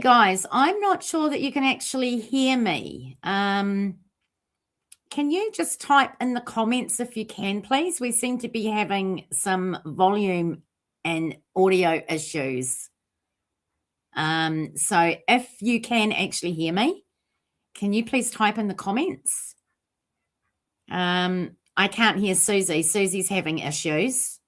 guys, I'm not sure that you can actually hear me. Can you just type in the comments if you can, please? We seem to be having some volume and audio issues. So if you can actually hear me, can you please type in the comments? I can't hear Susie. Susie's having issues.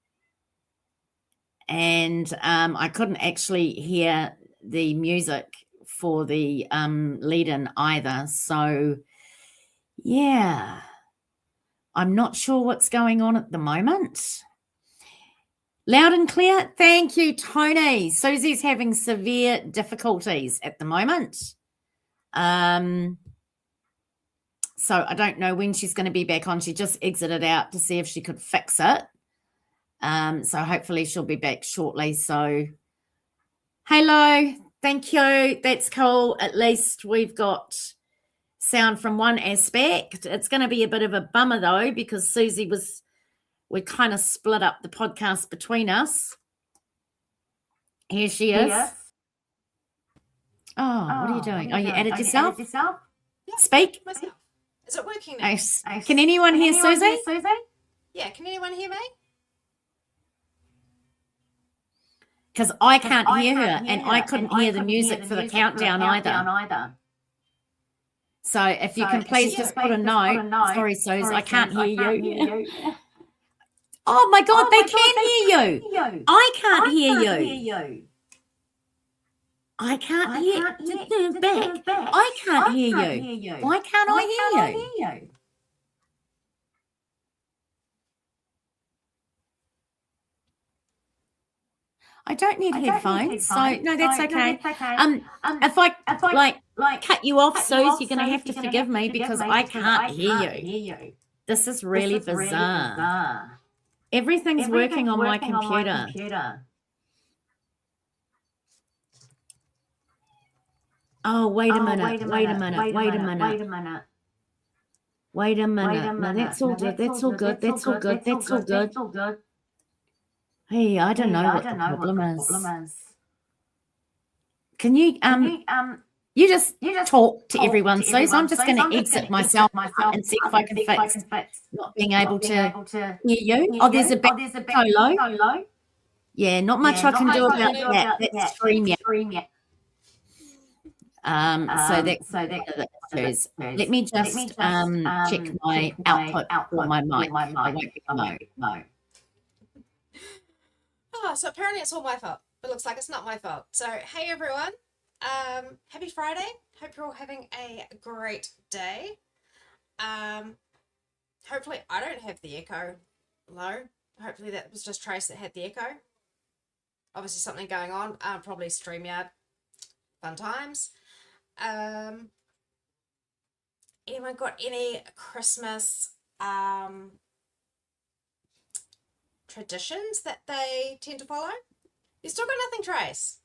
And I couldn't actually hear the music for the lead-in either. So, yeah, I'm not sure what's going on at the moment. Loud and clear. Thank you, Tony. Susie's having severe difficulties at the moment. So I don't know when she's going to be back on. She just exited out to see if she could fix it. So hopefully she'll be back shortly. So hello. Thank you. That's cool. At least we've got sound from one aspect. It's going to be a bit of a bummer though, because we kind of split up the podcast between us. Here she is. Yes. Oh, what are you doing? You added yourself? Yeah. Speak. Myself. Is it working now? Nice. Can anyone hear Susie? Yeah, can anyone hear me? Because I can't hear her, and I couldn't hear the music for the countdown either. So if you can please just put a note. Sorry, Susie, I can't hear you. Oh my God, they can hear you. I can't hear you. I can't hear you. Back. I can't hear you. Why can't I hear you? I don't need headphones, so no, that's okay. If I cut you off, Suze, you're going to have to forgive me because I can't hear you. This is really bizarre. Everything's working on my computer. Oh, wait a minute. No, that's all good. Hey, I don't know what the problem is. Can you you just talk to everyone, Suze? I'm just going to exit myself and see if I can fix not being able to hear you. Oh, there's a bit low. Yeah, not much I can do about that. That's StreamYard. So that's let me just check my output for my mic. I won't be no. Oh, so apparently it's all my fault, but it looks like it's not my fault. So, hey everyone, happy Friday. Hope you're all having a great day. Hopefully I don't have the echo low. Hopefully that was just Trace that had the echo. Obviously something going on, probably StreamYard. Fun times. Anyone got any Christmas traditions that they tend to follow? You still got nothing, Trace?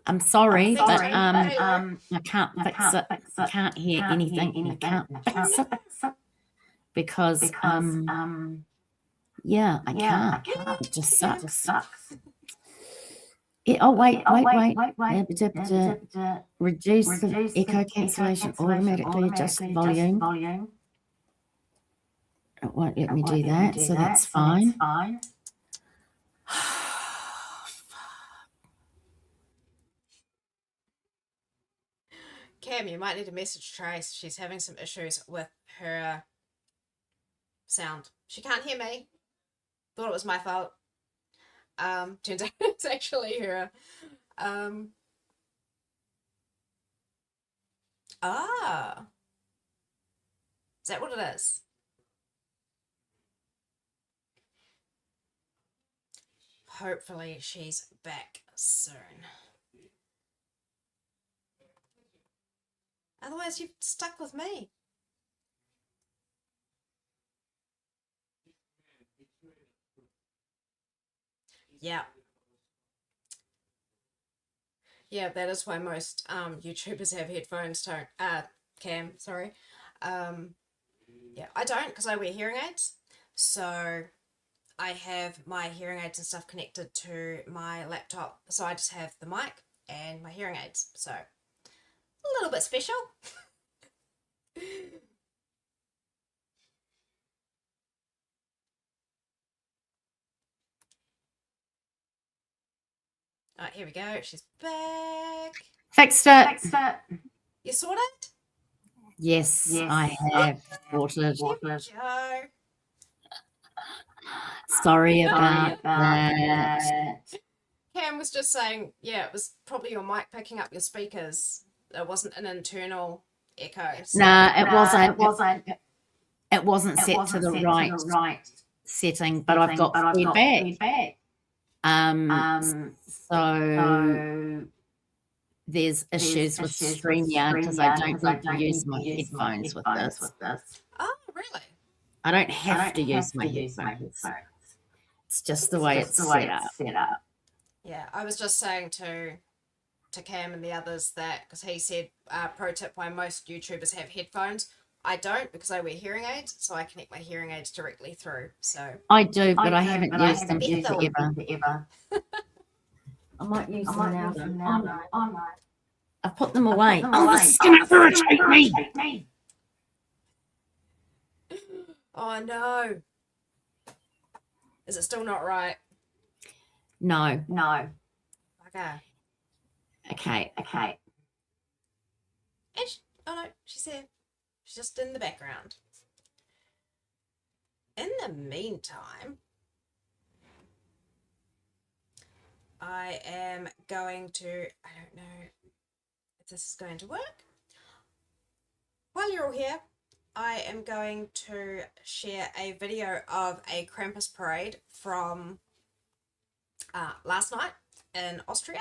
I'm sorry, but I can't fix it. I can't hear anything. I can't fix it because yeah, I can't. It just sucks. Wait. Reduce the echo cancellation automatically. Adjust the volume. It won't let me do that, so that's fine. Cam, you might need to message Trace. She's having some issues with her sound. She can't hear me. Thought it was my fault. Turns out it's actually her. Is that what it is? Hopefully she's back soon. Otherwise you've stuck with me. Yeah. Yeah, that is why most YouTubers have headphones, Cam, sorry. Yeah, I don't because I wear hearing aids. So I have my hearing aids and stuff connected to my laptop. So I just have the mic and my hearing aids. So a little bit special. All right, here we go. She's back. Fixed it. You sorted? Yes, I have sorted. Here we go. Sorry about that. Cam was just saying, yeah, it was probably your mic picking up your speakers. It wasn't an internal echo. So. No, it wasn't. It wasn't set to the right setting, but I've got feedback. So there's issues with StreamYard because I don't need to use my headphones with this. Oh, really? I don't have to use my headphones. It's just the way it's set up. Yeah, I was just saying to Cam and the others that, because he said, pro tip why most YouTubers have headphones. I don't, because I wear hearing aids, so I connect my hearing aids directly through. So I do, but I haven't used them forever. I might use them now. I put them away. Oh, this is going to irritate me. Oh no. Is it still not right? No. Okay. Okay. And oh no, she's there. She's just in the background. In the meantime, I am going to, I don't know if this is going to work. While you're all here, I am going to share a video of a Krampus parade from last night in Austria.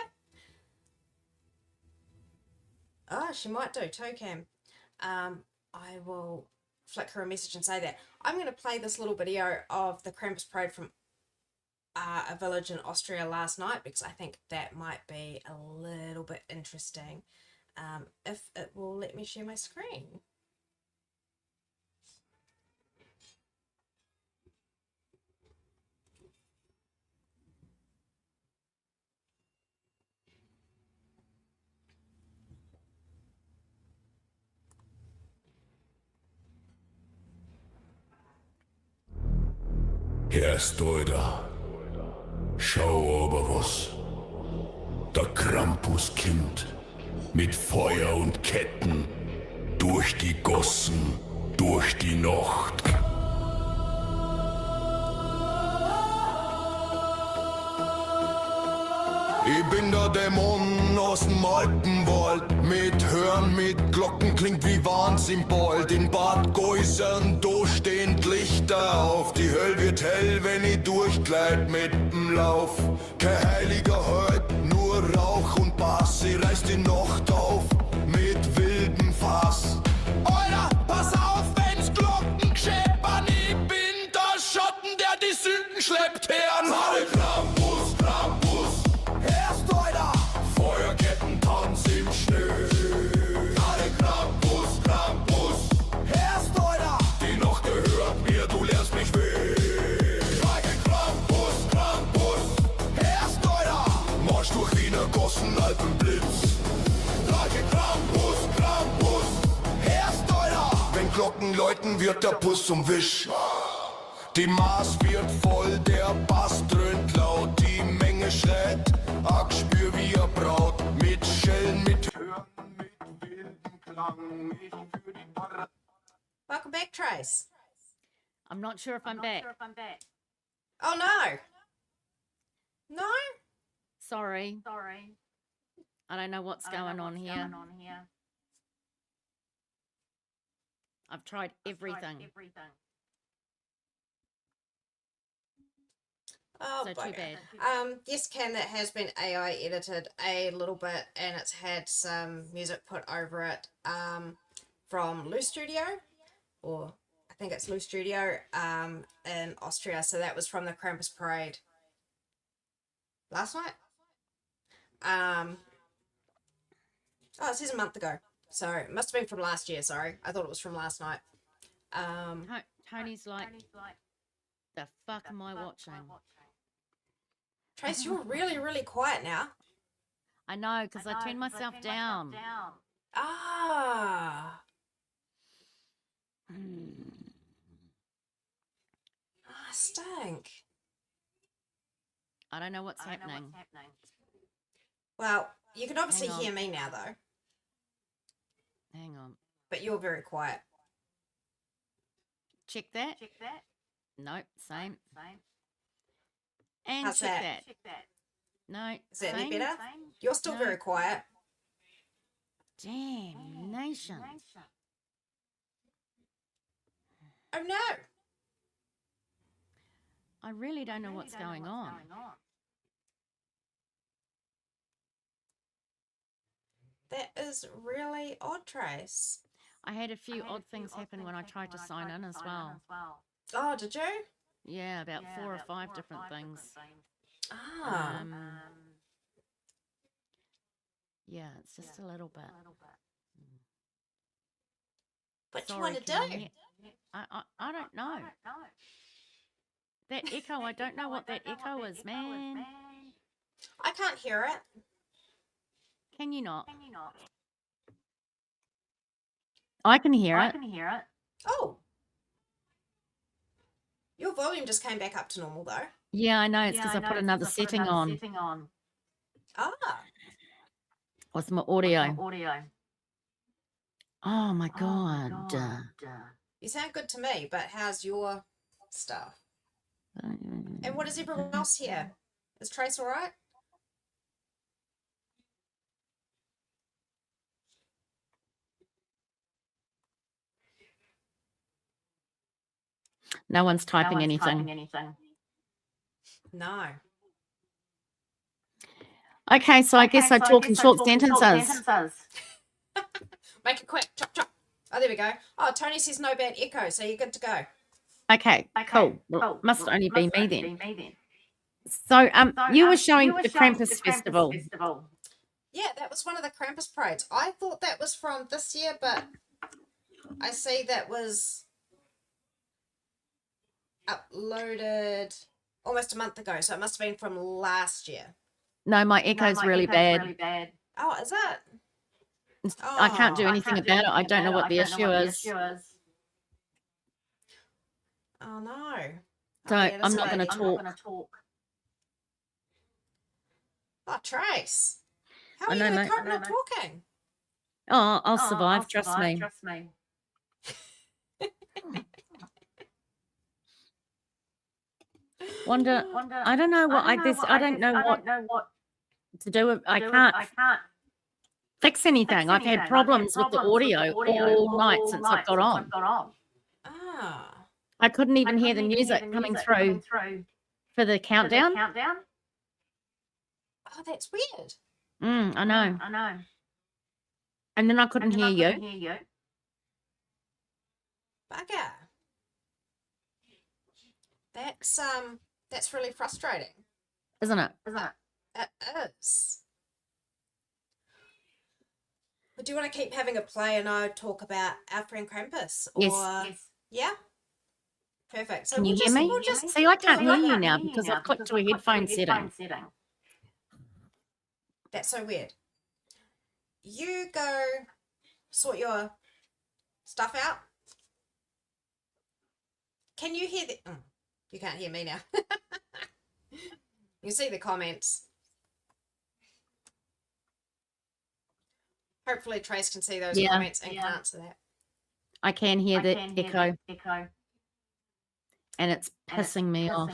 Oh, she might do too, Cam. I will flick her a message and say that. I'm going to play this little video of the Krampus parade from a village in Austria last night because I think that might be a little bit interesting. If it will let me share my screen. Herr Stoider, schau aber was. Der Krampus kommt mit Feuer und Ketten durch die Gossen, durch die Nacht. Ich bin der Dämon aus dem Alpenwald. Mit Hörn, mit Glocken klingt wie Wahnsinn bald. In Bad Geusern, da stehen die Lichter auf. Die Hölle wird hell, wenn ich durchgleit mit dem Lauf. Kein heiliger Halt, nur Rauch und Bass. Ich reiß die Nacht auf mit wildem Fass. Alter, pass auf, wenn's Glocken scheppern. Ich bin der Schatten, der die Sünden schleppt. Herrn, Halle Krampus, Krampus. Herr Stoider, Feuerketten, Tanz im Schnee. Alle Krampus, Krampus. Herr Stoider, die Nacht gehört mir, du lernst mich weh. Schweige Krampus, Krampus. Herr Stoider, Marsch durch Wiener Gossen, Alpenblitz. Trage Krampus, Krampus. Herr Stoider, wenn Glocken läuten, wird der Puss zum Wisch. Die Maß wird voll, der Bass dröhnt laut, die Menge schreit. Arg spür wie er braut, mit Schellen, mit Hören, mit wildem Klang. Ich für die Barre. Welcome back, Trace. I'm not sure if I'm back. Oh no. No? Sorry. I don't know what's going on here. I've tried everything. Oh, So too bugger. bad. Yes, Cam, that has been AI edited a little bit, and it's had some music put over it from Loose Studio, or I think it's Loose Studio in Austria. So that was from the Krampus parade last night. Oh, it says a month ago. So it must have been from last year. Sorry, I thought it was from last night. Tony's like, the fuck am I watching? Trace, you're really, really quiet now. I know, because I turned myself down. Ah. Mm. Ah, stink. I don't know what's happening. Well, you can obviously Hang on. hear me now, though, Hang on. but you're very quiet. Check that. Nope, same. And How's check that? that. No, Is that same. any better? You're still No. very quiet. Damnation. Oh, no. I really don't know what's going on. That is really odd, Trace. I had a few odd things happen when I tried to sign in as well. Oh, did you? Yeah, about 4 or 5 different things. Ah. Yeah, it's just a little bit. What do you Sorry, want to can do? you hear- I don't know. That echo, I don't know what that echo is, man. I can't hear it. Can you not? I can hear it. Oh. Your volume just came back up to normal, though. Yeah, I know. It's because I put another setting on Ah. with my audio. Oh my God. You sound good to me, but how's your stuff? And what is everyone else here? Is Trace all right? No one's typing anything. No. Okay, so I guess I talk in short sentences. Make it quick. Chop, chop. Oh, there we go. Oh, Tony says no bad echo, so you're good to go. Okay, cool. Well, must only be me then. So, you were showing the Krampus festival. Yeah, that was one of the Krampus parades. I thought that was from this year, but I see that was uploaded almost a month ago, so it must have been from last year. No, my echo's really bad. Oh, is it? I can't do anything about it. I don't know what the issue is. Oh, no. So yeah, I'm that's not right. going to talk. Oh, Trace. How I are you know, going to mate. cope not talking? Oh, I'll survive. Trust me. Wonder. I don't know what I don't know what to do with. I can't fix anything. I've had problems with the audio all night since I've got on. Ah. I couldn't even hear the music coming through for the countdown. Oh, that's weird. I know. And then I couldn't hear you. Bugger. That's really frustrating. Isn't it? It is. But do you want to keep having a play and I talk about our friend Krampus? Or... Yes. Yeah? Perfect. So Can you hear me? We'll just See, I do can't it hear like you that. now because I've clicked to a headphone setting. That's so weird. You go sort your stuff out. Can you hear the... you can't hear me now. You see the comments. Hopefully Trace can see those comments and can answer that. I can hear the echo. And it's pissing me off.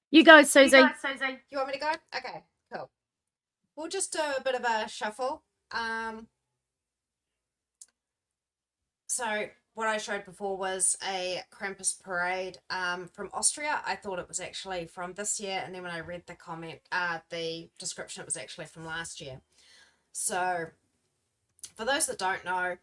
You go, Susie. You want me to go? Okay, cool. We'll just do a bit of a shuffle. So what I showed before was a Krampus parade from Austria. I thought it was actually from this year, and then when I read the comment, the description, it was actually from last year. So for those that don't know,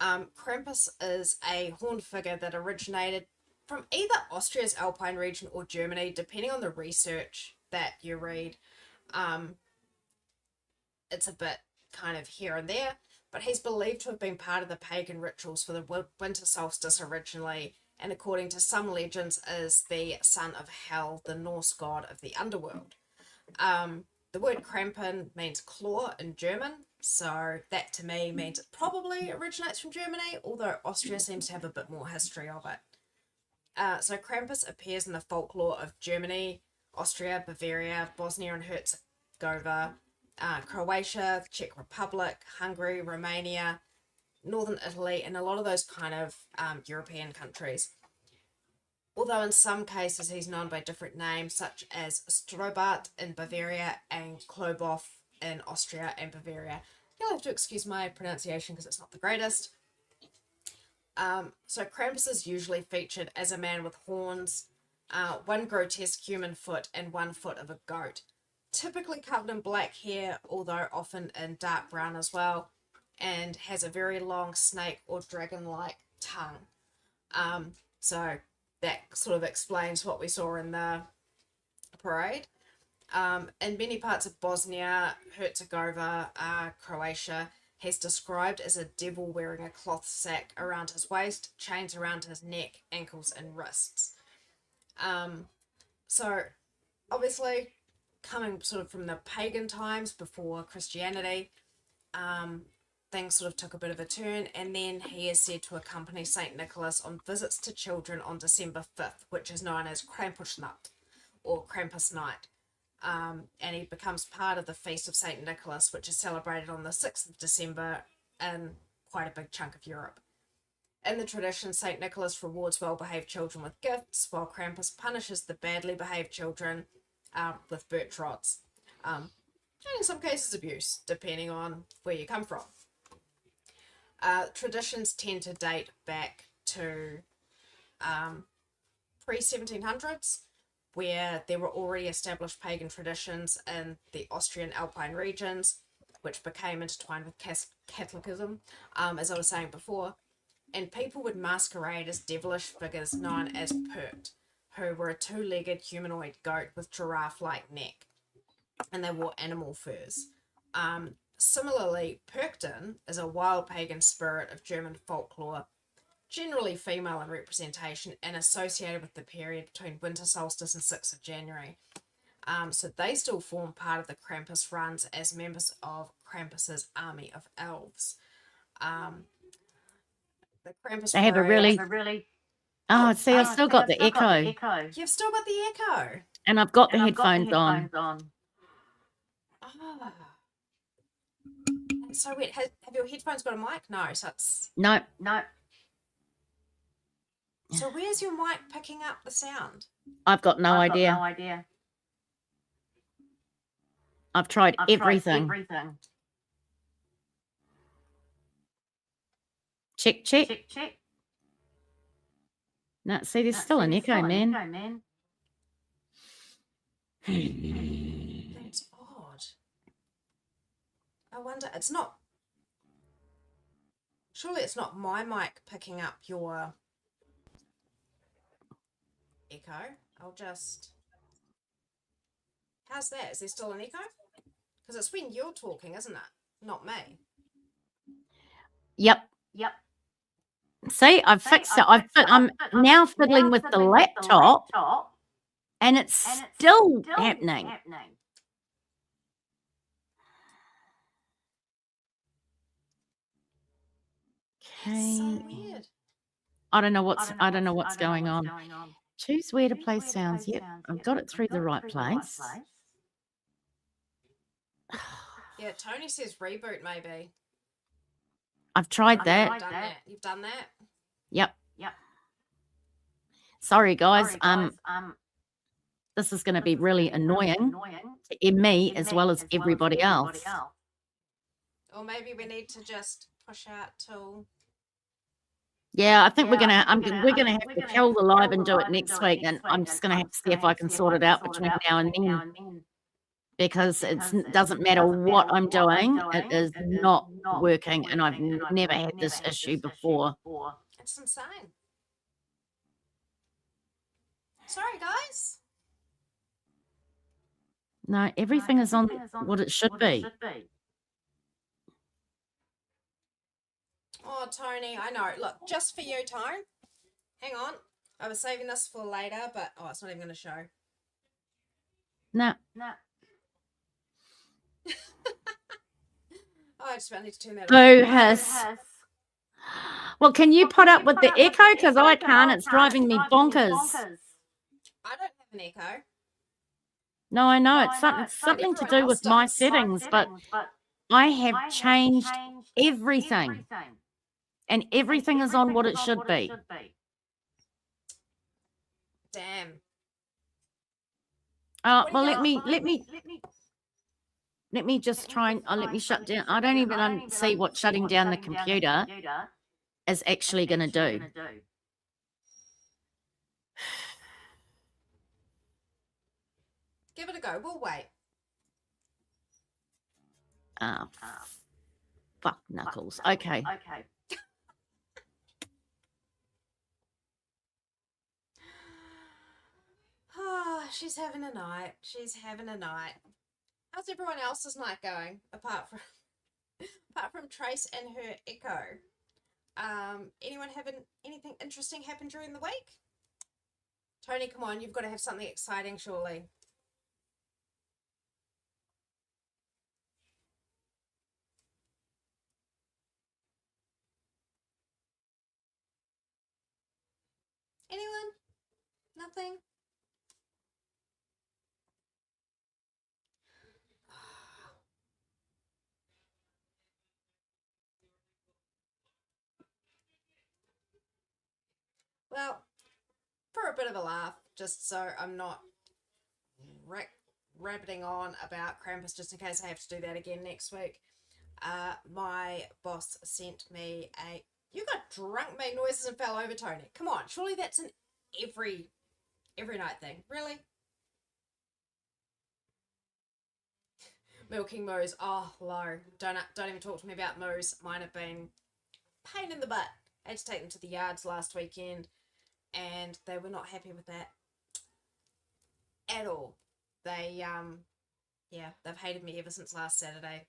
Krampus is a horned figure that originated from either Austria's Alpine region or Germany, depending on the research that you read, it's a bit kind of here and there, but he's believed to have been part of the pagan rituals for the winter solstice originally, and according to some legends is the son of Hel, the Norse god of the underworld. The word Krampus means claw in German, so that to me means it probably originates from Germany, although Austria seems to have a bit more history of it. So Krampus appears in the folklore of Germany, Austria, Bavaria, Bosnia and Herzegovina, Croatia, Czech Republic, Hungary, Romania, Northern Italy, and a lot of those kind of European countries. Although in some cases he's known by different names, such as Strobart in Bavaria and Kloboff in Austria and Bavaria. You'll have to excuse my pronunciation because it's not the greatest. So Krampus is usually featured as a man with horns, one grotesque human foot, and 1 foot of a goat. Typically covered in black hair, although often in dark brown as well, and has a very long snake or dragon-like tongue. So that sort of explains what we saw in the parade. In many parts of Bosnia, Herzegovina, Croatia, he's described as a devil wearing a cloth sack around his waist, chains around his neck, ankles, and wrists. So obviously, coming sort of from the pagan times before Christianity, things sort of took a bit of a turn, and then he is said to accompany St. Nicholas on visits to children on December 5th, which is known as Krampusnacht or Krampus Night. And he becomes part of the Feast of St. Nicholas, which is celebrated on the 6th of December in quite a big chunk of Europe. In the tradition, St. Nicholas rewards well-behaved children with gifts, while Krampus punishes the badly behaved children with birch rods. And in some cases abuse, depending on where you come from. Traditions tend to date back to pre-1700s, where there were already established pagan traditions in the Austrian Alpine regions, which became intertwined with Catholicism, as I was saying before, and people would masquerade as devilish figures known as Pert, who were a 2-legged humanoid goat with giraffe-like neck, and they wore animal furs. Similarly, Perchten is a wild pagan spirit of German folklore, generally female in representation and associated with the period between Winter Solstice and 6th of January. So they still form part of the Krampus runs as members of Krampus's army of elves. The Krampus They have a parade- really. Oh, see, I've still got the echo, You've still got the echo. and I've got the headphones on. Ah. So wait, have your headphones got a mic? No, so it's... No. So where's your mic picking up the sound? I've got no idea. I've tried everything. Check. No, see, there's still an echo, man. That's odd. I wonder, it's not... Surely it's not my mic picking up your echo. I'll just... How's that? Is there still an echo? Because it's when you're talking, isn't it? Not me. Yep. See, I've fixed it. I'm now fiddling with the laptop, and it's still happening. It's so weird. I don't know what's going on. Choose where to play sounds. Yep, I've got it through the right place. Yeah, Tony says reboot maybe. I've tried that. You've done that? Yep. Sorry, guys. This is going to be really annoying to me as well as everybody else. Or maybe we need to just push out till... Yeah, I think we're gonna have to kill the live and do it next week, and I'm just gonna have to see if I can sort it out between now and then, because it doesn't matter what I'm doing, it is not working, and I've never had this issue before. It's insane. Sorry, guys. No, everything is on what it should be. Oh, Tony, I know. Look, just for you, Tone. Hang on. I was saving this for later, but oh, it's not even going to show. No. Oh, I just about need to turn that off. Boo hiss. Well, can you put up with the echo? Because I can't. It's driving me bonkers. I don't have an echo. No, I know. It's something to do with my settings, but I have changed everything. And everything is on what it should be. Damn. Well, let me just try and let me shut down. I don't even see what shutting down the computer is actually going to do. Give it a go. We'll wait. Fuck knuckles. Okay. Oh, she's having a night. How's everyone else's night going? Apart from Trace and her echo. Anyone having anything interesting happen during the week? Tony, come on, you've got to have something exciting, surely. Anyone? Nothing? Well, for a bit of a laugh, just so I'm not rabbiting on about Krampus, just in case I have to do that again next week, my boss sent me a... You got drunk, made noises and fell over, Tony. Come on, surely that's an every night thing. Really? Milking moos. Oh, low. Don't even talk to me about moos. Mine have been pain in the butt. I had to take them to the yards last weekend, and they were not happy with that at all. They they've hated me ever since last Saturday.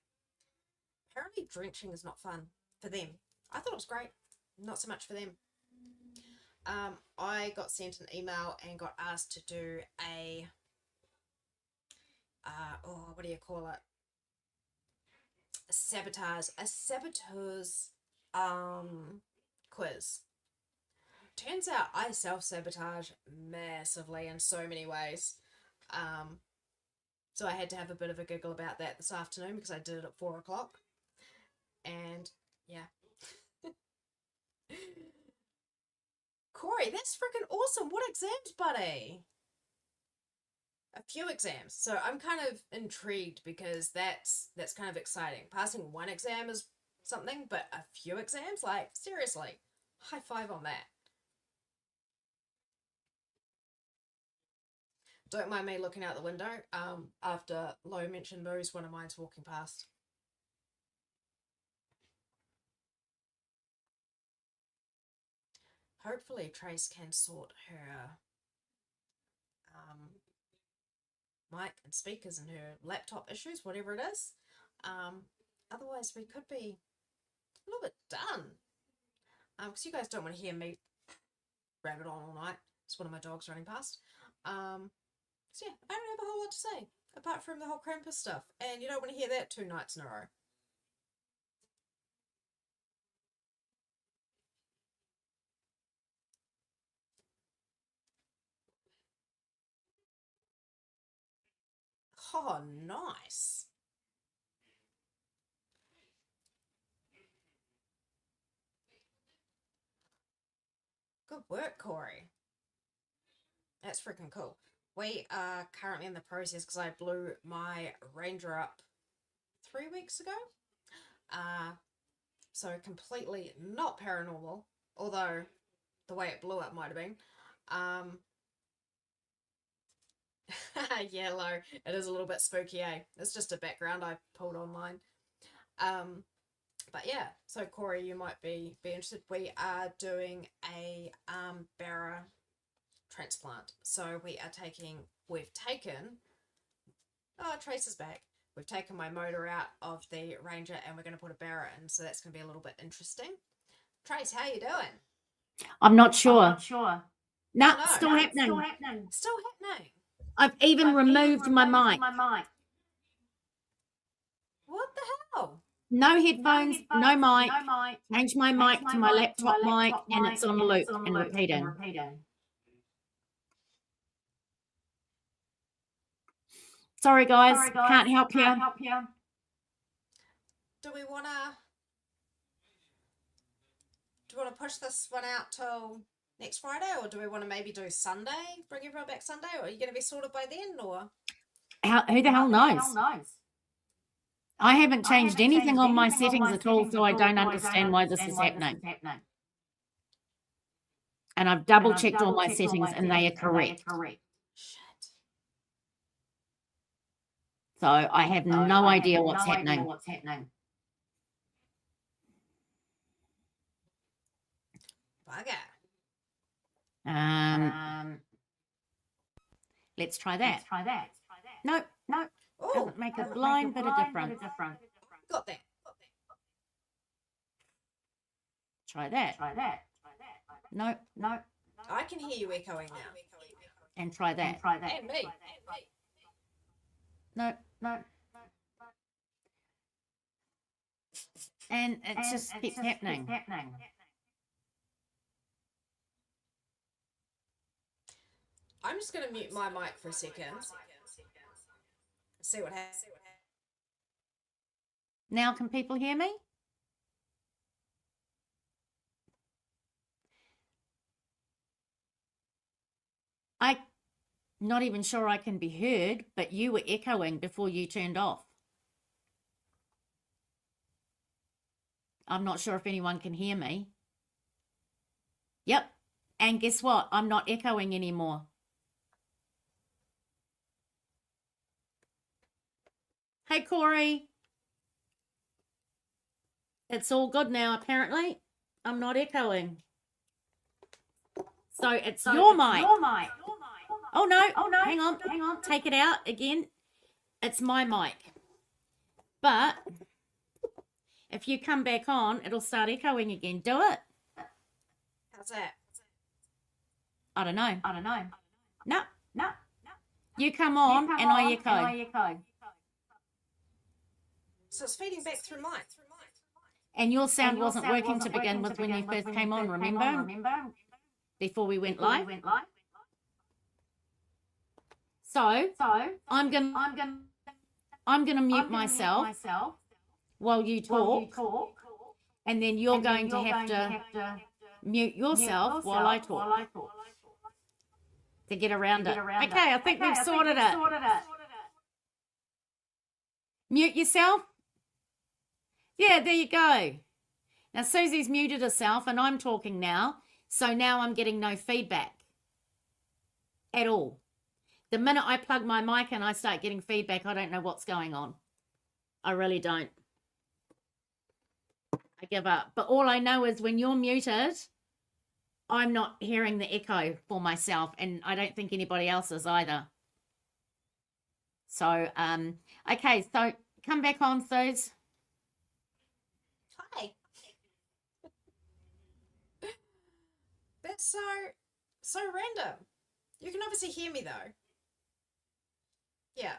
Apparently drenching is not fun for them. I thought it was great. Not so much for them. I got sent an email and got asked to do a what do you call it? A saboteur's quiz. Turns out I self-sabotage massively in so many ways. So I had to have a bit of a giggle about that this afternoon because I did it at 4 o'clock. And yeah. Corey, that's freaking awesome. What exams, buddy? A few exams. So I'm kind of intrigued because that's kind of exciting. Passing one exam is something, but a few exams? Like, seriously. High five on that. Don't mind me looking out the window. After Lo mentioned moose, one of mine's walking past. Hopefully Trace can sort her mic and speakers and her laptop issues, whatever it is. Otherwise we could be a little bit done. Because you guys don't want to hear me rabbit on all night. It's one of my dogs running past. So yeah, I don't have a whole lot to say apart from the whole Krampus stuff, and you don't want to hear that 2 nights in a row. Oh, nice. Good work, Corey. That's freaking cool. We are currently in the process because I blew my Ranger up 3 weeks ago. So completely not paranormal, although the way it blew up might have been. Yellow. It is a little bit spooky, eh? It's just a background I pulled online. But yeah, so Corey, you might be interested. We are doing a bearer transplant. So we've taken Oh, Trace is back. We've taken my motor out of the Ranger and we're going to put a Barra in, so that's going to be a little bit interesting. Trace, how you doing? I'm not sure. No, no, still no, happening. Still happening. I've even removed my mic. What the hell? No headphones, no mic. Changed my mic to my laptop mic, and it's on loop and repeating. Sorry, guys. Can't help you. Do we want to push this one out till next Friday, or do we want to maybe do Sunday? Bring everyone back Sunday, or are you going to be sorted by then, or? Who the hell knows? I haven't changed anything on my settings at all, so I don't understand why this is happening. And I've double-checked all my settings, and they are correct. Shit. So I have no idea what's happening. Bugger. Let's try that. No. Oh, Doesn't make a blind bit of difference. got that. Try that. No. I can hear you echoing now. And try that. And me. No. And it just keeps happening. I'm just going to mute my mic for a second. See what happens. Now can people hear me? I'm not even sure I can be heard, but you were echoing before you turned off. I'm not sure if anyone can hear me. Yep. And guess what? I'm not echoing anymore. Hey, Corey. It's all good now, apparently. I'm not echoing. So it's your mic. Oh, no. Hang on. Take it out again. It's my mic. But if you come back on, it'll start echoing again. Do it. How's that? I don't know. No. You come on and I echo. So it's feeding back through mine. And your sound wasn't working to begin with when you first came on, remember? Before we went live. So I'm gonna mute myself while you talk, and then you're going to have to mute yourself while I talk to get around it. Okay, I think we've sorted it. Mute yourself. Yeah, there you go. Now Susie's muted herself and I'm talking now. So now I'm getting no feedback at all. The minute I plug my mic and I start getting feedback, I don't know what's going on. I really don't. I give up. But all I know is when you're muted, I'm not hearing the echo for myself, and I don't think anybody else is either. So, okay, so come back on, Suze. Hi. That's so random. You can obviously hear me though. Yeah.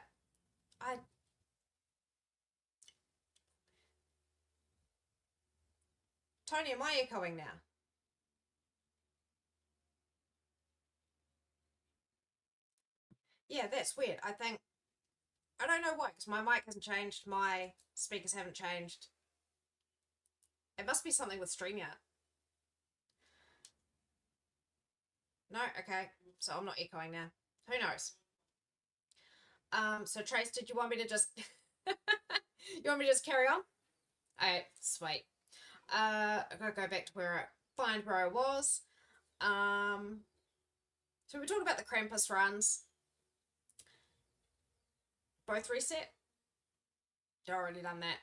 Tony, am I echoing now? Yeah, that's weird. I don't know why, because my mic hasn't changed, my speakers haven't changed. It must be something with StreamYard. No? Okay. So I'm not echoing now. Who knows? So Trace, did you want me to just carry on? Alright, sweet. I gotta go back to find where I was. So we talked about the Krampus runs. Both reset? You've already done that.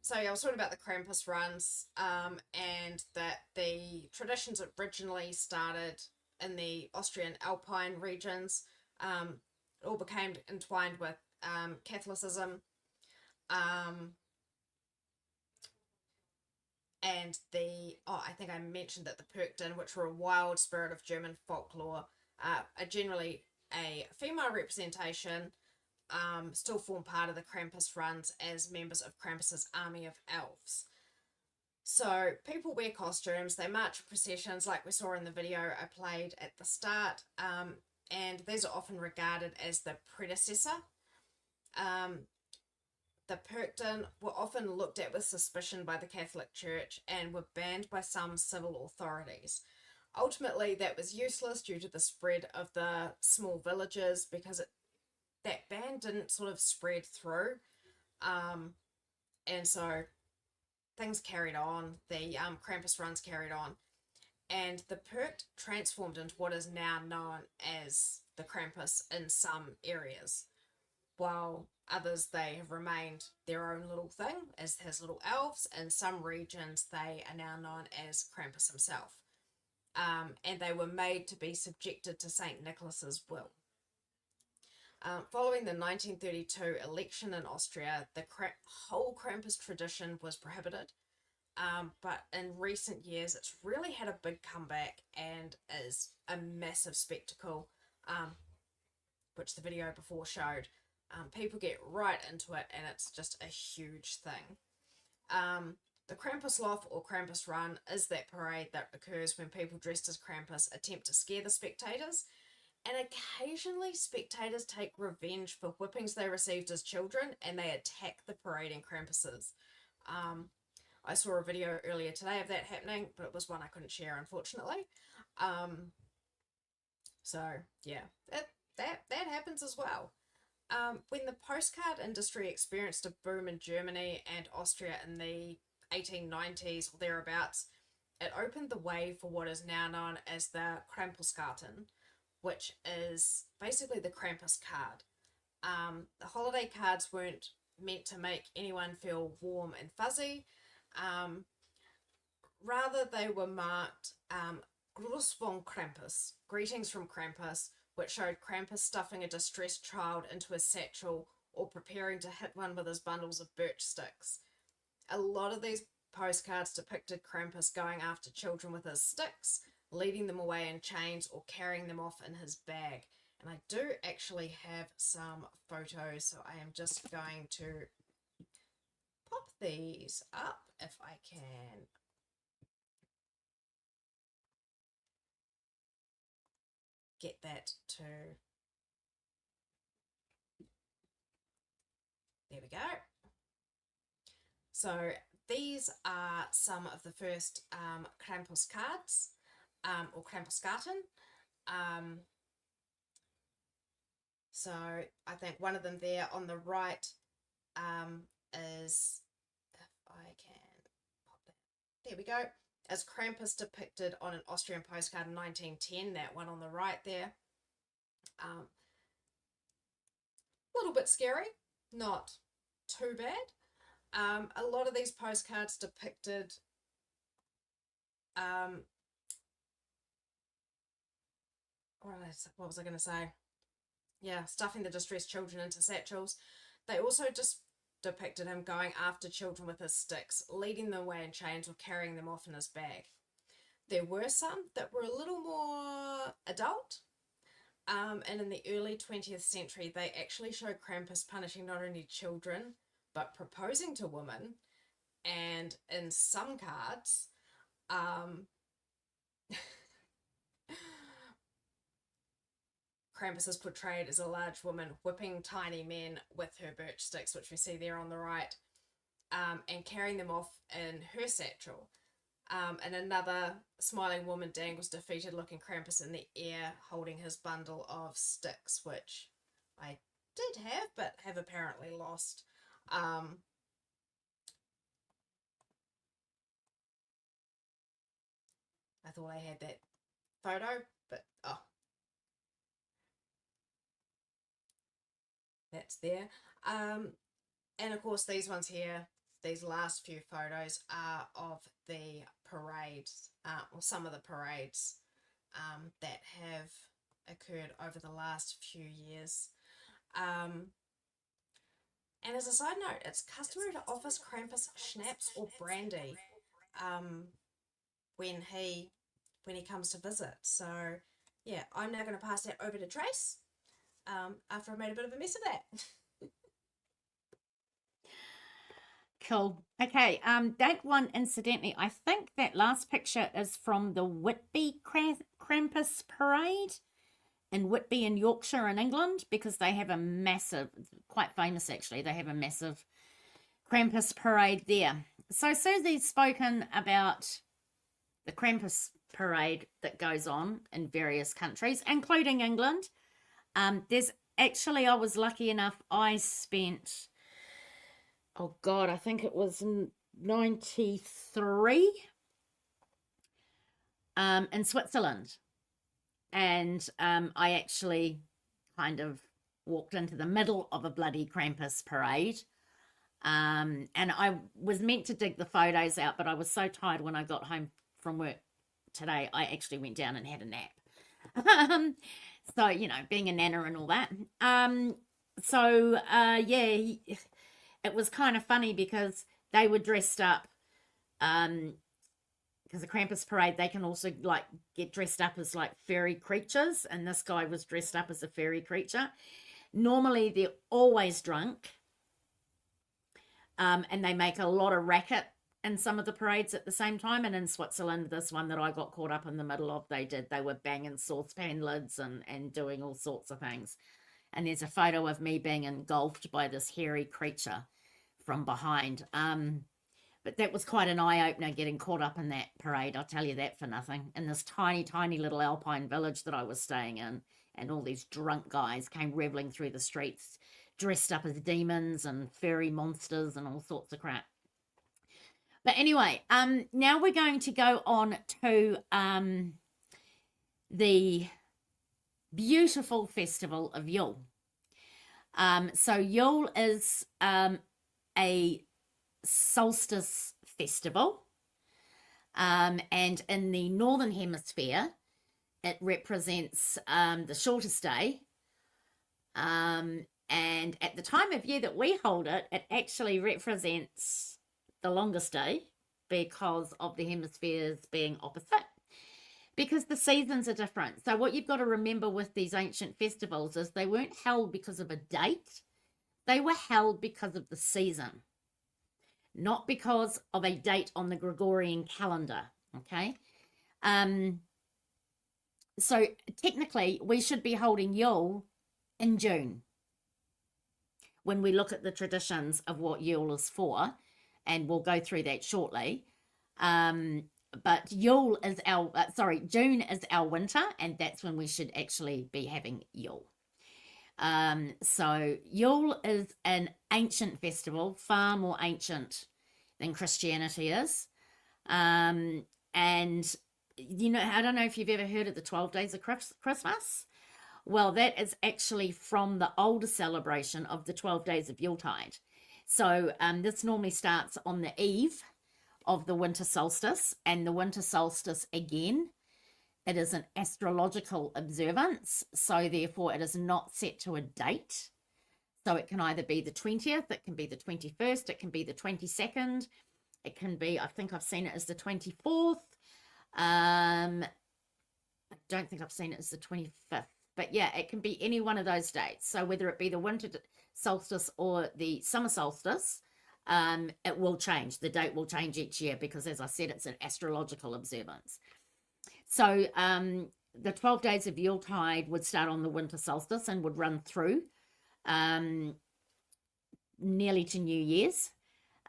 So yeah, I was talking about the Krampus runs, and that the traditions originally started in the Austrian Alpine regions. It all became entwined with Catholicism. And I think I mentioned that the Perchten, which were a wild spirit of German folklore, are generally a female representation, still form part of the Krampus runs as members of Krampus's army of elves. So people wear costumes, they march in processions like we saw in the video I played at the start, and these are often regarded as the predecessor. The Perchten were often looked at with suspicion by the Catholic Church and were banned by some civil authorities. Ultimately, that was useless due to the spread of the small villages, because that ban didn't sort of spread through. And so things carried on. The Krampus runs carried on. And the Percht transformed into what is now known as the Krampus in some areas, while others, they have remained their own little thing, as has little elves. In some regions, they are now known as Krampus himself. And they were made to be subjected to St. Nicholas's will. Following the 1932 election in Austria, the whole Krampus tradition was prohibited. But in recent years, it's really had a big comeback and is a massive spectacle, which the video before showed. People get right into it, and it's just a huge thing. The Krampuslof or Krampus Run is that parade that occurs when people dressed as Krampus attempt to scare the spectators, and occasionally spectators take revenge for whippings they received as children, and they attack the parading Krampuses. I saw a video earlier today of that happening, but it was one I couldn't share, unfortunately. So yeah, that happens as well. When the postcard industry experienced a boom in Germany and Austria in the 1890s or thereabouts, it opened the way for what is now known as the Krampuskarten, which is basically the Krampus card. The holiday cards weren't meant to make anyone feel warm and fuzzy. Rather, they were marked Gruß von Krampus, greetings from Krampus, which showed Krampus stuffing a distressed child into his satchel or preparing to hit one with his bundles of birch sticks. A lot of these postcards depicted Krampus going after children with his sticks, leading them away in chains or carrying them off in his bag. And I do actually have some photos, so I am just going to pop these up if I can. Get that to, there we go. So these are some of the first Krampus cards, or Krampuskarten. So I think one of them there on the right is, if I can pop that, there we go, as Krampus depicted on an Austrian postcard in 1910, that one on the right there. A little bit scary, not too bad. A lot of these postcards depicted what was I going to say? Yeah, stuffing the distressed children into satchels. They also just depicted him going after children with his sticks, leading them away in chains or carrying them off in his bag. There were some that were a little more adult, and in the early 20th century, they actually showed Krampus punishing not only children, but proposing to women, and in some cards, Krampus is portrayed as a large woman whipping tiny men with her birch sticks, which we see there on the right, and carrying them off in her satchel. And another smiling woman dangles defeated-looking Krampus in the air, holding his bundle of sticks, which I did have, but have apparently lost. I thought I had that photo, but oh, that's there. And of course, these ones here, these last few photos are of the parades, or some of the parades that have occurred over the last few years. And as a side note, it's customary to offer Krampus schnapps or brandy when he comes to visit. So yeah, I'm now going to pass that over to Trace after I made a bit of a mess of that. Cool. Okay, that one, incidentally, I think that last picture is from the Whitby Krampus parade in Whitby in Yorkshire in England, because they have a massive, quite famous actually, they have a massive Krampus parade there. So Susie's spoken about the Krampus parade that goes on in various countries, including England. There's actually, I was lucky enough, I spent, oh God, I think it was 93 in Switzerland. And I actually kind of walked into the middle of a bloody Krampus parade. And I was meant to dig the photos out, but I was so tired when I got home from work today, I actually went down and had a nap. So, you know, being a nana and all that. Yeah, it was kind of funny because they were dressed up, because the Krampus parade, they can also like get dressed up as like fairy creatures, and this guy was dressed up as a fairy creature. Normally they're always drunk, and they make a lot of racket in some of the parades at the same time. And in Switzerland, this one that I got caught up in the middle of, they were banging saucepan lids and doing all sorts of things. And there's a photo of me being engulfed by this hairy creature from behind. But that was quite an eye-opener, getting caught up in that parade, I'll tell you that for nothing. In this tiny, tiny little alpine village that I was staying in, and all these drunk guys came reveling through the streets, dressed up as demons and fairy monsters and all sorts of crap. But anyway, now we're going to go on to the beautiful festival of Yule. So Yule is a solstice festival, and in the northern hemisphere it represents the shortest day, and at the time of year that we hold it, it actually represents the longest day because of the hemispheres being opposite, because the seasons are different. So what you've got to remember with these ancient festivals is they weren't held because of a date, they were held because of the season, not because of a date on the Gregorian calendar. Okay. So technically we should be holding Yule in June when we look at the traditions of what Yule is for, and we'll go through that shortly. But June is our winter, and that's when we should actually be having Yule. So Yule is an ancient festival, far more ancient than Christianity is. And, you know, I don't know if you've ever heard of the 12 days of Christmas. Well, that is actually from the older celebration of the 12 days of Yuletide. So this normally starts on the eve of the winter solstice, and the winter solstice, again, it is an astrological observance, so therefore it is not set to a date. So it can either be the 20th, it can be the 21st, it can be the 22nd, it can be, I think I've seen it as the 24th. I don't think I've seen it as the 25th, but yeah, it can be any one of those dates. So whether it be the winter solstice or the summer solstice, it will change. The date will change each year because, as I said, it's an astrological observance. So the 12 days of Yuletide would start on the winter solstice and would run through nearly to New Year's.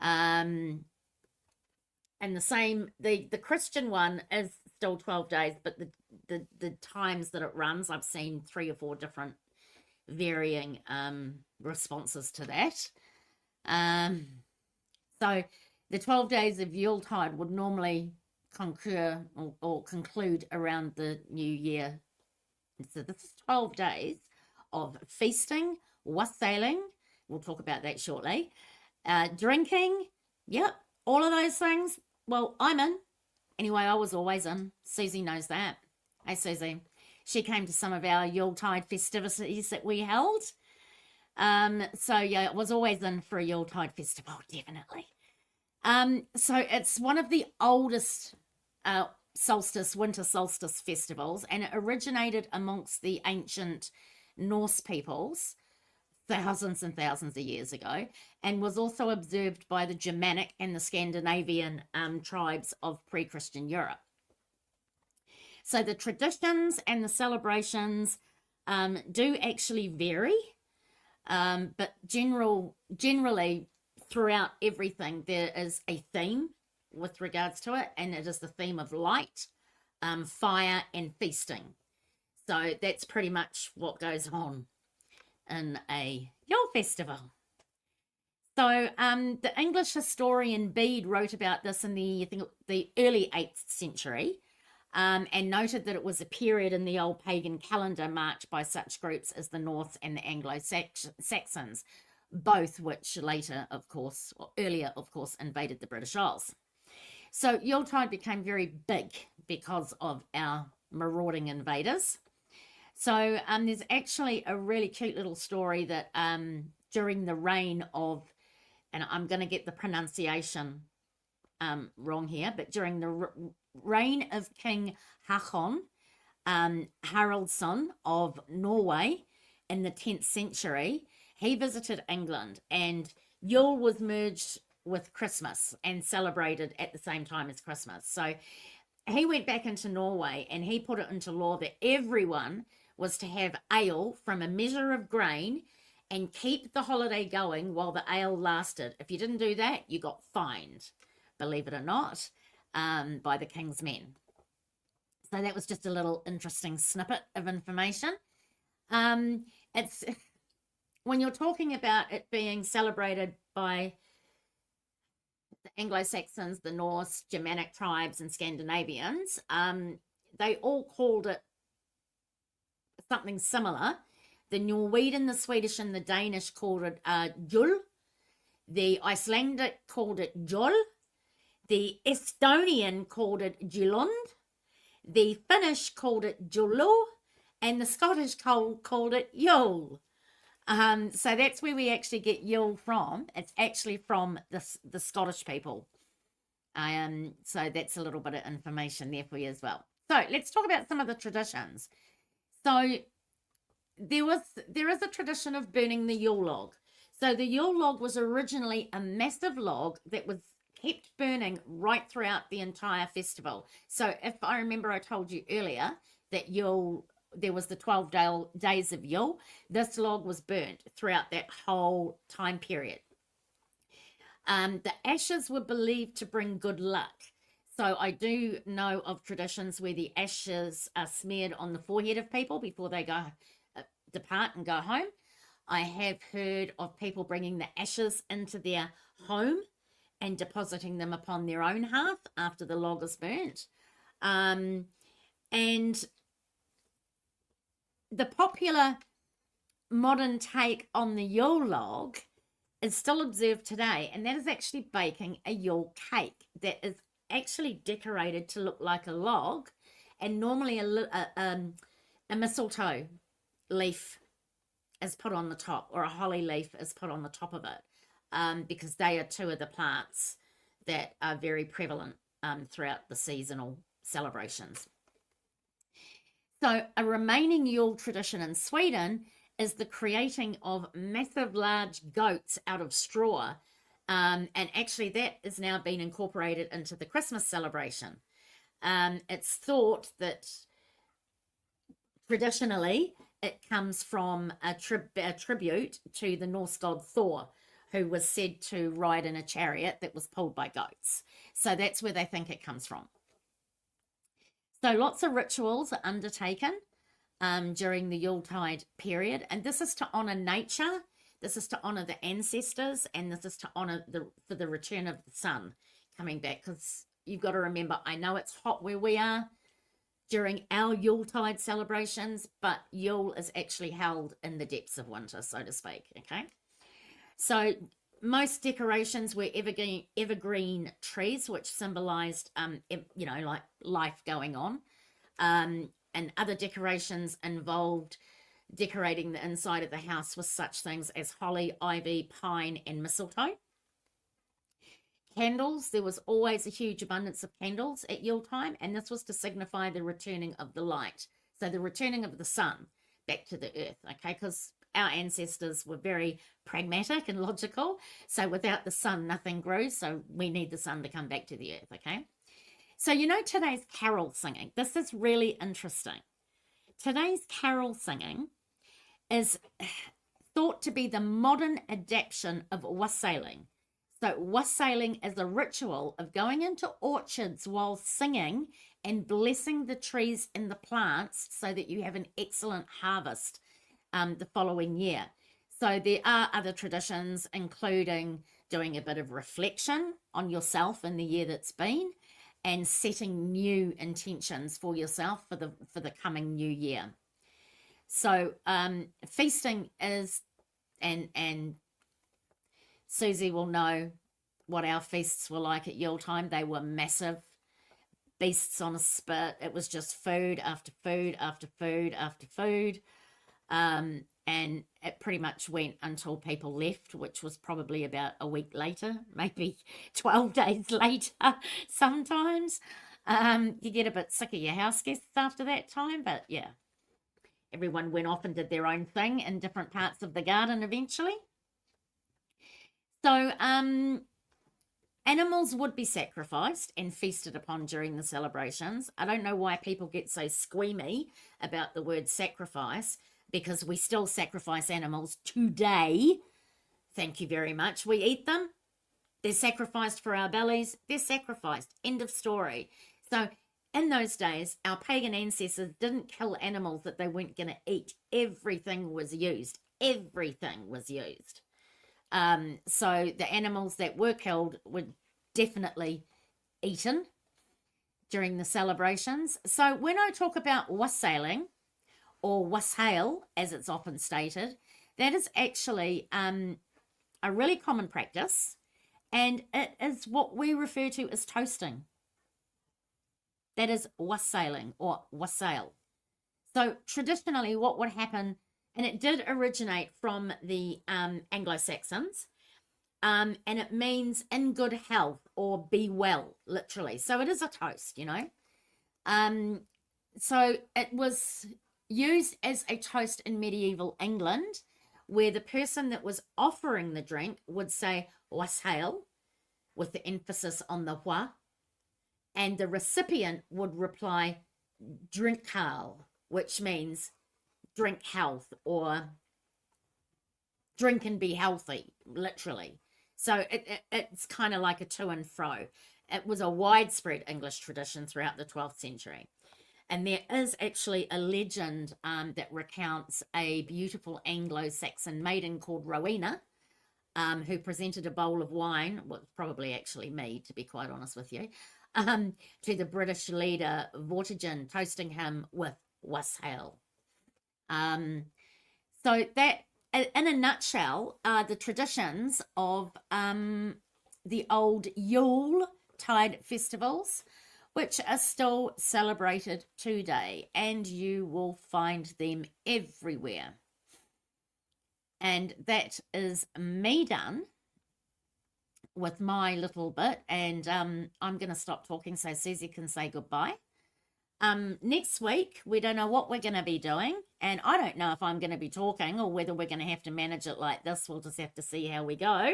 And the same, the Christian one is still 12 days, but the times that it runs, I've seen 3 or 4 different varying responses to that. So the 12 days of Yuletide would normally concur or conclude around the new year. So this is 12 days of feasting, wassailing, we'll talk about that shortly, drinking, yep, all of those things. Well, I'm in. Anyway, I was always in. Susie knows that. Hey, Susie. She came to some of our Yuletide festivities that we held. So yeah, it was always in for a Yuletide festival, definitely. So it's one of the oldest winter solstice festivals, and it originated amongst the ancient Norse peoples thousands and thousands of years ago, and was also observed by the Germanic and the Scandinavian tribes of pre-Christian Europe. So the traditions and the celebrations do actually vary, but generally throughout everything there is a theme with regards to it, and it is the theme of light, fire, and feasting. So that's pretty much what goes on in a Yule festival. So the English historian Bede wrote about this in the early 8th century, and noted that it was a period in the old pagan calendar marked by such groups as the Norse and the Anglo-Saxons, both which earlier, of course, invaded the British Isles. So Yuletide became very big because of our marauding invaders. So there's actually a really cute little story that during the reign of, and I'm going to get the pronunciation wrong here, but during the reign of King Håkon Haraldsson of Norway in the 10th century, he visited England, and Yule was merged with Christmas and celebrated at the same time as Christmas. So he went back into Norway and he put it into law that everyone was to have ale from a measure of grain and keep the holiday going while the ale lasted. If you didn't do that, you got fined, believe it or not, by the king's men. So that was just a little interesting snippet of information. It's when you're talking about it being celebrated by the Anglo-Saxons, the Norse, Germanic tribes, and Scandinavians, they all called it something similar. The Norwegian, the Swedish, and the Danish called it Yule. The Icelandic called it Jol. The Estonian called it Julund. The Finnish called it Julu. And the Scottish called it Yule. So that's where we actually get Yule from. It's actually from the Scottish people. So that's a little bit of information there for you as well. So let's talk about some of the traditions. So there is a tradition of burning the Yule log. So the Yule log was originally a massive log that was kept burning right throughout the entire festival. So if I remember, I told you earlier that there was the 12 days of Yule. This log was burnt throughout that whole time period. The ashes were believed to bring good luck. So I do know of traditions where the ashes are smeared on the forehead of people before they depart and go home. I have heard of people bringing the ashes into their home and depositing them upon their own hearth after the log is burnt. And the popular modern take on the Yule log is still observed today, and that is actually baking a Yule cake that is actually decorated to look like a log, and normally a mistletoe leaf is put on the top, or a holly leaf is put on the top of it, because they are two of the plants that are very prevalent throughout the seasonal celebrations. So a remaining Yule tradition in Sweden is the creating of massive large goats out of straw. And actually that is now being incorporated into the Christmas celebration. It's thought that traditionally it comes from a tribute to the Norse god Thor, who was said to ride in a chariot that was pulled by goats. So that's where they think it comes from. So lots of rituals are undertaken during the Yuletide period, and this is to honor nature, this is to honor the ancestors, and this is to honor for the return of the sun coming back, because you've got to remember, I know it's hot where we are during our Yuletide celebrations, but Yule is actually held in the depths of winter, so to speak, okay? So most decorations were evergreen trees, which symbolized, like life going on. and other decorations involved decorating the inside of the house with such things as holly, ivy, pine, and mistletoe. Candles, there was always a huge abundance of candles at Yule time, and this was to signify the returning of the light. So the returning of the sun back to the earth, okay? Because our ancestors were very pragmatic and logical. So without the sun, nothing grew. So we need the sun to come back to the earth, okay? So, you know, today's carol singing, this is really interesting. Today's carol singing is thought to be the modern adaptation of wassailing. So wassailing is a ritual of going into orchards while singing and blessing the trees and the plants so that you have an excellent harvest the following year. So there are other traditions, including doing a bit of reflection on yourself in the year that's been and setting new intentions for yourself for the coming new year. So feasting is, and Susie will know what our feasts were like at Yule time. They were massive beasts on a spit. It was just food after food after food after food. And it pretty much went until people left, which was probably about a week later, maybe 12 days later sometimes. You get a bit sick of your house guests after that time, but yeah, everyone went off and did their own thing in different parts of the garden eventually. So animals would be sacrificed and feasted upon during the celebrations. I don't know why people get so squeamy about the word sacrifice, because we still sacrifice animals today. Thank you very much. We eat them. They're sacrificed for our bellies. They're sacrificed. End of story. So in those days, our pagan ancestors didn't kill animals that they weren't going to eat. Everything was used. Everything was used. So the animals that were killed were definitely eaten during the celebrations. So when I talk about wassailing, or wassail, as it's often stated, that is actually a really common practice, and it is what we refer to as toasting. That is wassailing or wassail. So traditionally what would happen, and it did originate from the Anglo-Saxons, and it means in good health or be well, literally. So it is a toast, you know. So it was used as a toast in medieval England, where the person that was offering the drink would say wassail, with the emphasis on the wa, and the recipient would reply drinkal, which means drink health or drink and be healthy, literally. So it's kind of like a to and fro. It was a widespread English tradition throughout the 12th century. And there is actually a legend that recounts a beautiful Anglo-Saxon maiden called Rowena, who presented a bowl of wine, well, probably actually me, to be quite honest with you, to the British leader Vortigern, toasting him with wassail. So that, in a nutshell, are the traditions of the old Yule tide festivals, which are still celebrated today, and you will find them everywhere. And that is me done with my little bit, and I'm going to stop talking so Susie can say goodbye. Next week, we don't know what we're going to be doing, and I don't know if I'm going to be talking or whether we're going to have to manage it like this. We'll just have to see how we go.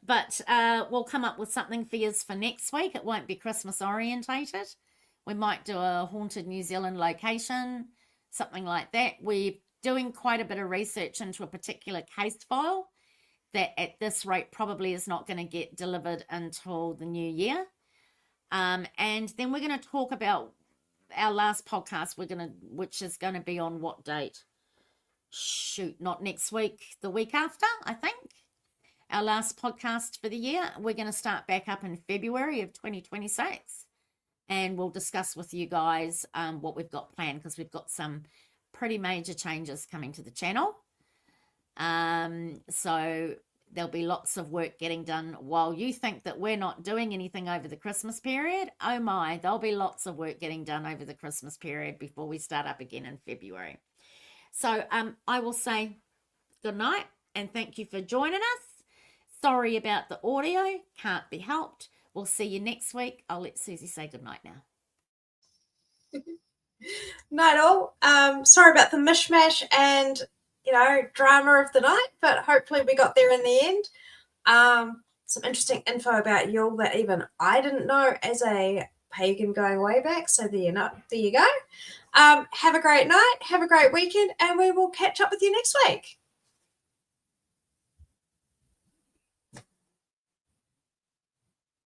But we'll come up with something for you for next week. It won't be Christmas orientated. We might do a haunted New Zealand location, something like that. We're doing quite a bit of research into a particular case file that at this rate probably is not going to get delivered until the new year. And then we're going to talk about our last podcast, which is going to be on what date? Shoot, not next week, the week after, I think. Our last podcast for the year. We're going to start back up in February of 2026, and we'll discuss with you guys what we've got planned, because we've got some pretty major changes coming to the channel. So there'll be lots of work getting done. While you think that we're not doing anything over the Christmas period, oh my, there'll be lots of work getting done over the Christmas period before we start up again in February. So I will say good night and thank you for joining us. Sorry about the audio, can't be helped. We'll see you next week. I'll let Susie say good night now. Night all. Sorry about the mishmash and drama of the night, but hopefully we got there in the end. Some interesting info about Yule that even I didn't know as a pagan going way back. So there you go. Have a great night, have a great weekend, and we will catch up with you next week.